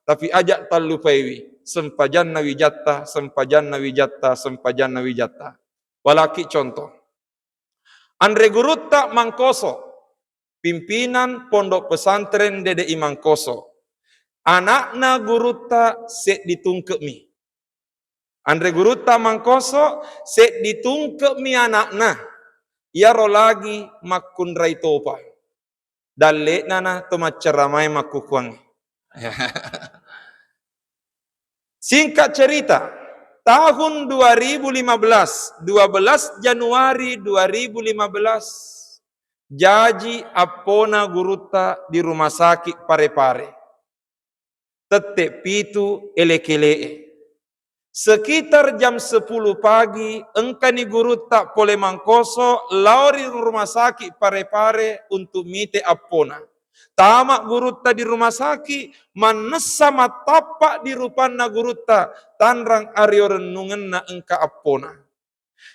Speaker 1: tapi ajak talupaiwi. Sempajanna wijatta. Walaki contoh. Andre Gurutta Mangkoso, pimpinan pondok pesantren Dede Imangkoso. Anakna Gurutta sek ditungkep mi. Andre Gurutta Mangkoso sek ditungkep mi anakna. Ia lagi makun raitopa. Dalle nana tomaceramai makukuang. Singkat cerita. Tahun 2015, 12 Januari 2015, Jaji Apona Gurutta di rumah sakit Parepare. Tete pitu elekelee. Sekitar jam 10 pagi, engkani Gurutta pole Mangkoso lauri rumah sakit Parepare untuk mite Apona. Tamak Gurutta di rumah sakit, manessa matapak di rupanna Gurutta, tanrang aryo renungan na engka Apona.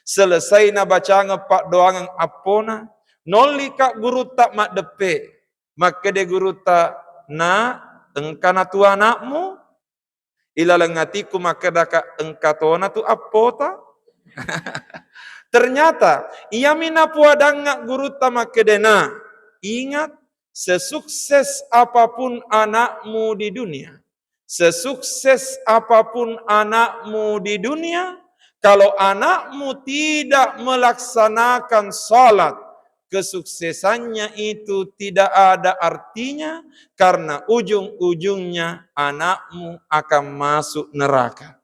Speaker 1: Selesai na baca ngepak doangan Apona, noli kak Gurutta mak depe. Maka de Gurutta, na engka na tu anakmu, ilalengatiku maka daka engka tona tu Apota. Ternyata, ia mina puadangak Gurutta maka dena. Ingat, sesukses apapun anakmu di dunia, kalau anakmu tidak melaksanakan salat, kesuksesannya itu tidak ada artinya, karena ujung-ujungnya anakmu akan masuk neraka.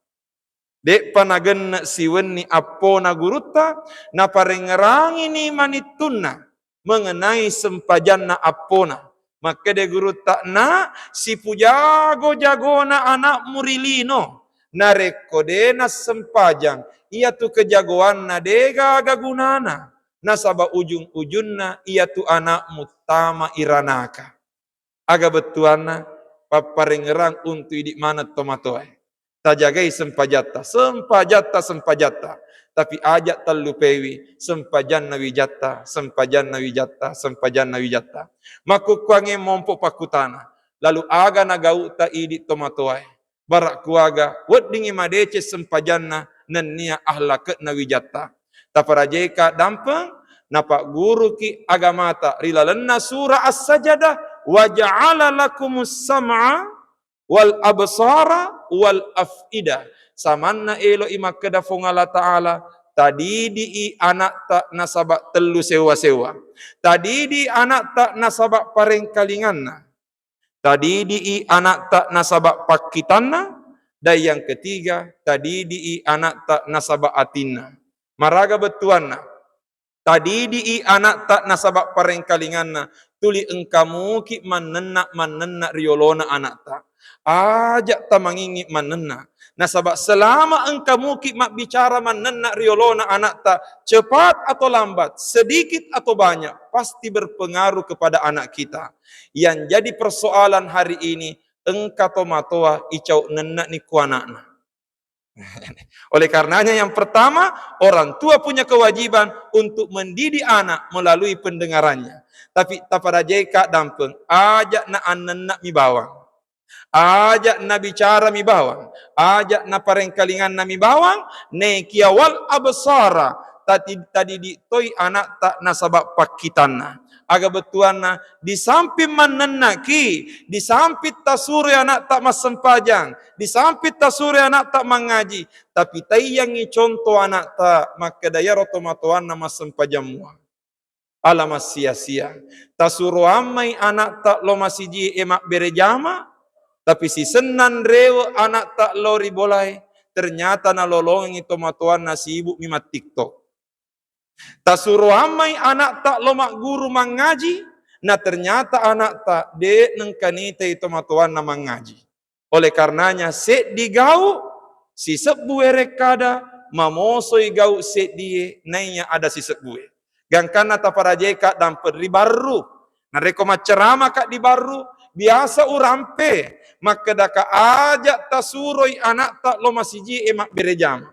Speaker 1: Dek panagen siwenni Apona Gurutta, na parengerangi ni manitunna, mengenai sempajanna Apona. Maka de Gurutta na si pujago-jagona anak murilino. Narekodena sempajang. Ia tu kejagoan na dega gagunana. Nasaba ujung-ujungna ia tu anak mutama iranaka. Aga betuana paparengerang untuk idik mana tomatoai. Tajagai sempajata. Tapi ajak talupewi sempajanna wijatta. Maku kuange mompo pakutana. Lalu aga nagau ta idit tomatoai. Barak kuaga weddingi madece sempajanna nenia ahlaket na wijatta. Taparajeka dampeng napa guru ki agamata rilalenna surah as-sajadah wa ja'ala lakumus sam'a wal absara wal af'idah. Samanna elo imakeda fongala ta'ala. Tadi di anak tak nasabak telu sewa-sewa. Tadi di anak tak nasabak parengkalinganna. Tadi di anak tak nasabak pakitanna. Dan yang ketiga, tadi di anak tak nasabak atinna. Maraga betuanna. Tadi di anak tak nasabak parengkalinganna. Tuli engkamu ki manenna riolona anak tak. Ajak tamangingi manenna. Nasabak selama engkamu ki mak bicara manenna riolona anak tak, cepat atau lambat, sedikit atau banyak, pasti berpengaruh kepada anak kita. Yang jadi persoalan hari ini, engka tomatoa icau nenna ni ku anakna. Oleh karenanya yang pertama, orang tua punya kewajiban untuk mendidik anak melalui pendengarannya. Tapi tapada jeka dampeng, ajak na anak mi bawang. Ajak na bicara mi bawang. Ajak na parengkalingan na mi bawang. Ne kiawal absara. Tadi di toy anak tak nasabak pakitanna. Aga betuanna di samping manenaki, di samping tasuri anak tak masempajang, di samping tasuri anak tak mengaji, tapi tayangi contoh anak tak maka daya rotomatoan nama sempajang mua. Alamas sia-sia. Tasuru amai anak tak lo masiji emak berejama, tapi si senan rewa anak tak lo ribolai, ternyata na lolong itu matuan nasi ibu mimat TikTok. Tasuru amai anak tak lomak guru mengaji, nah ternyata anak tak de nengkanita itu matuan na mengaji. Oleh karenanya set digau si sebuah rekada mamosoi gau set die nanya ada si sebuah. Gangkana taparajeka dan peri baru. Nah reko macerama kak di baru biasa urampe maka daka ajak tasuroi anak tak lo masiji emak berejam.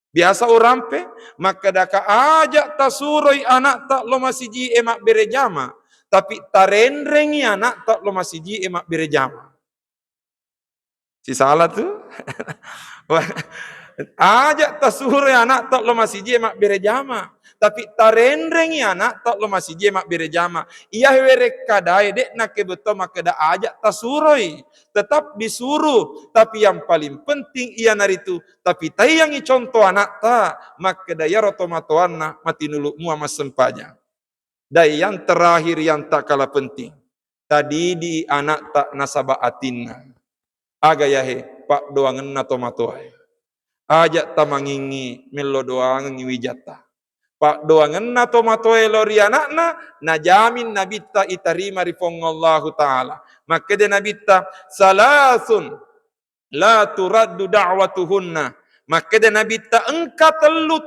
Speaker 1: Biasa urampe, maka daka ajak tasuroi anak tak lo masiji emak berejama. Tapi tarendrengi anak tak lo masiji emak berejama. Si salah tuh. Ajak tasuroi anak tak lo masiji emak berejama. Tapi tarendrengi anak tak lo masiji emak berejama. Ia werek kadai dek nak betul maka da ajak tasuroi. Tetap disuruh, tapi yang paling penting ia naritu, tapi tayangi contoh anak ta, maka daya rotomatoanna mati nulu mua masempanya. Dan yang terakhir yang tak kalah penting, tadi di anak tak nasaba atinna, aga yahe pak doangan na tomatoai, ajak tamangingi melo doangan wijata. Pak doangan na tomatoe lori anakna najamin nabita itarima rifongallahu ta'ala. Maka dia nabita salasun la turaddu da'watuhunna. Maka dia nabita engka telu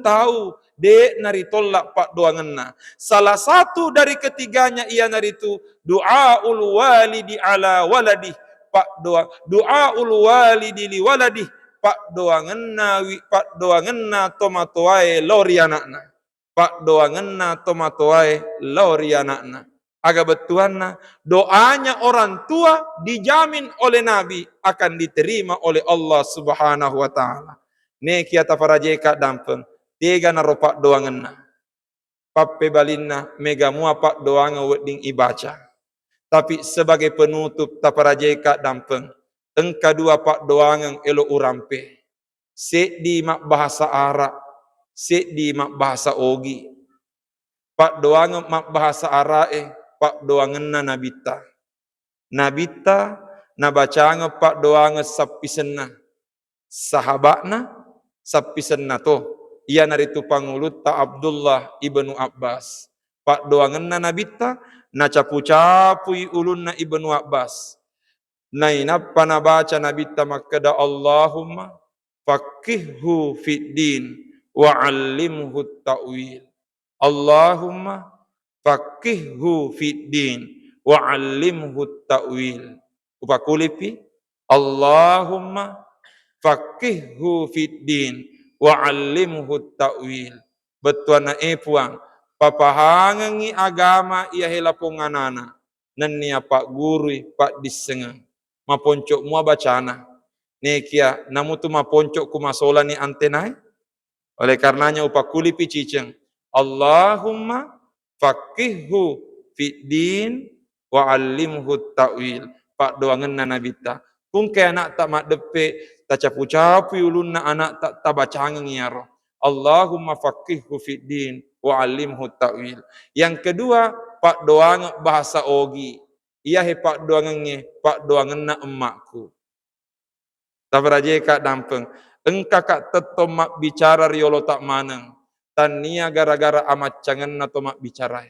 Speaker 1: tahu de naritolak pak doanganna. Salah satu dari ketiganya ia naritu du'aul walidi ala waladi. Pak doaul walidi li waladi. Pak doangenna tomatoai lori anakna. Pak doangenna tomatoai lori anakna. Aga betuanna doanya orang tua dijamin oleh Nabi akan diterima oleh Allah Subhanahu wa taala. Ne kiata parajeka dampeng tiga naro pak doangenna. Pappe balinna mega mua pak doanga wedding ibaca. Tapi sebagai penutup taparajeka dampeng engka dua pak doangan elo urampe. Sek di mak bahasa Arab, sek di mak bahasa Ogi. Pak doangan mak bahasa Arab pak doangan na nabita. Nabita nabacanga pak doangan sapisenna. Sahabatna sapisenna to. Ia naritu pangulut ta Abdullah ibnu Abbas. Pak doangan na nabita na capu-capui ulun na ibnu Abbas. Nainappa nabaca nabita makada Allahumma faqihhu fid din wa 'allimhu ta'wil. Allahumma faqihhu fid din wa 'allimhu ta'wil. Upakulipi Allahumma faqihhu fid din wa 'allimhu ta'wil. Betuana puang papahangangi agama ia helapunganana nenia pak guru pak disengang maponcok mua bacana nekia namu tu maponcok ku masola ni antenai. Oleh karenanya upakuli piciceng Allahumma faqihhu fid din wa 'allimhu ta'wil. Pak doangan na nabita kung kaya anak tak mak depe ta capu-capu ulunna anak tak tabacangan ngiyaro. Allahumma faqihhu fid din wa 'allimhu ta'wil. Yang kedua pak doangan bahasa Ogi. Ia pak doangannya, pak doangan na emakku. Tabaraje kak dampeng. Engka kak tetomak bicara riolo tak maneng. Tania gara-gara amat cangan na tomak bicara.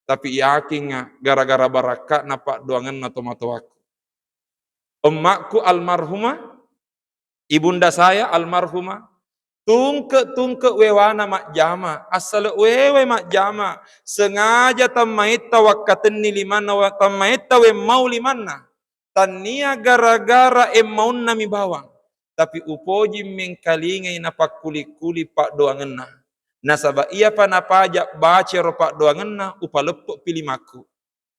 Speaker 1: Tapi yakin gara-gara barakat na pak doangan na tomatoaku. Emakku almarhumah, ibunda saya almarhumah. Tungke wewana mak jama, asal wewe mak jama, sengaja tamaita wakaten ni limana wa tamaita we mau limana, tania gara-gara maun nami bawang, tapi upoji mengkalingai na pakuli-kuli pak doangenna. Nasaba ia pa napajak baca ro pak doangenna upalepok pilimaku.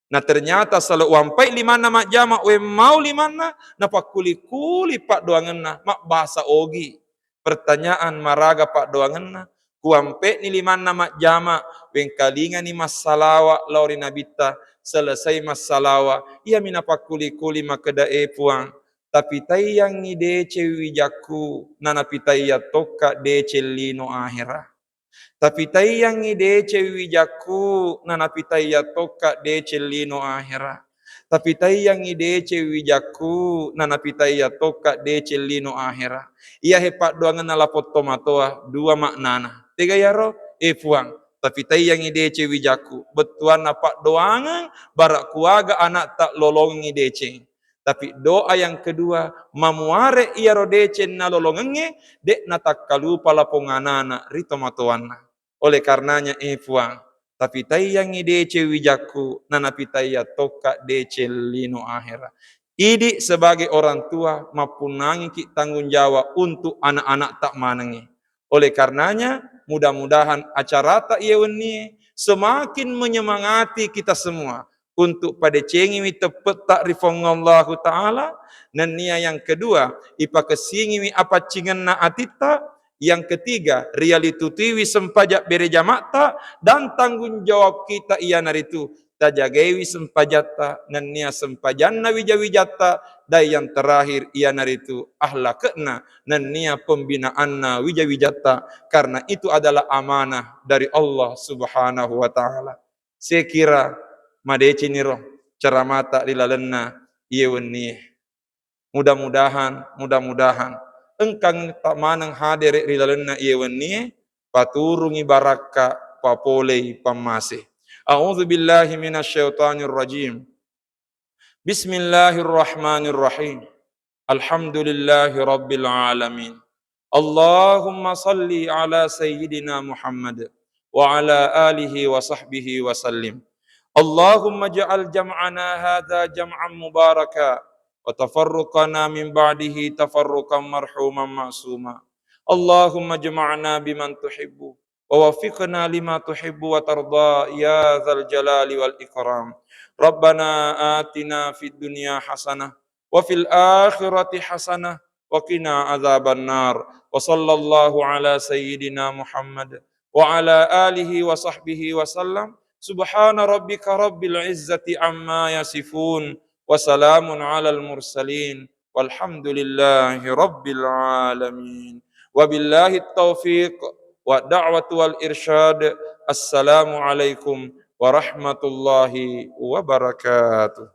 Speaker 1: Nah ternyata selalu wampai limana mak jama we mau limana na pakuli-kuli pak doangenna mak bahasa ogi. Pertanyaan maraga pak doangenna kuampe ni limana mak jama wengkalinga ni masalawa lauri nabita selesai masalawa ia mina pakuli-kuli makeda puang. Tapi tayang ni dece wijaku nana pitaya toka dece lino akhirah. Tapi tayang ni dece wijaku nana pitaya toka dece lino akhirah. Tapi tayang ni dece wijaku nana pitaya toka dece lino akhirah. Ia hepat doangan nala potomatoa dua maknana. Tiga yaro puang. Tapi tayang ni dece wijaku betuan napak doangan barak kuaga anak tak lolongi dece. Tapi doa yang kedua, mamuare ia rodece na lolongenge, dek na takkalu pala ponganana rito matoana. Oleh karenanya puang, tapi tayang idece wijaku, nana pitaya toka dece lino akhirah. Idi sebagai orang tua mapunangi ki tanggung jawab untuk anak-anak tak manengi. Oleh karenanya, mudah-mudahan acara tak ia weni semakin menyemangati kita semua untuk pada cengi mi tepat takrifong Allah Ta'ala. Dan nia yang kedua, ipa kesingi mi apa cingenna atita. Yang ketiga, realitutiwi sempajak bereja makta. Dan tanggung jawab kita ia naritu. Tajagawi sempajata, dan nia sempajanna wijawijata. Dan yang terakhir ia naritu ahlakna, dan nia pembinaanna wijawijata. Karena itu adalah amanah dari Allah Subhanahu Wa Ta'ala. Saya kira madeci niro ceramata rilalenna ieu wenni. Mudah-mudahan engkang tak manang hadir rilalenna ieu wenni paturungi baraka papolei pamase. A'udzu billahi minasyaitonir rajim. Bismillahirrahmanirrahim. Alhamdulillahi rabbil alamin. Allahumma salli ala sayyidina Muhammad wa ala alihi wa sahbihi wa sallim. اللهم اجعل جمعنا هذا جمعا مباركا وتفرقنا من بعده تفرقا مرحوما معصوما اللهم اجمعنا بمن تحب ووفقنا لما تحب وترضى يا ذا الجلال والإكرام ربنا آتنا في الدنيا حسنة وفي الآخرة حسنة وقنا عذاب النار وصلى الله على سيدنا محمد وعلى آله وصحبه وسلم سبحان ربك رب العزة عما يصفون وسلام على المرسلين والحمد لله رب العالمين وبالله التوفيق والدعوة والإرشاد السلام عليكم ورحمة الله وبركاته.